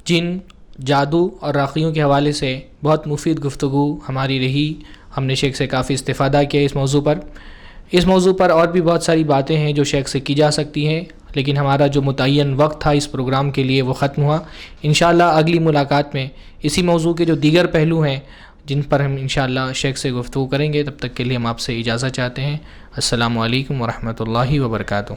جن، جادو اور راقیوں کے حوالے سے بہت مفید گفتگو ہماری رہی، ہم نے شیخ سے کافی استفادہ کیا اس موضوع پر اور بھی بہت ساری باتیں ہیں جو شیخ سے کی جا سکتی ہیں، لیکن ہمارا جو متعین وقت تھا اس پروگرام کے لیے وہ ختم ہوا۔ انشاءاللہ اگلی ملاقات میں اسی موضوع کے جو دیگر پہلو ہیں جن پر ہم انشاءاللہ شیخ سے گفتگو کریں گے، تب تک کے لیے ہم آپ سے اجازت چاہتے ہیں۔ السلام علیکم ورحمۃ اللہ وبرکاتہ۔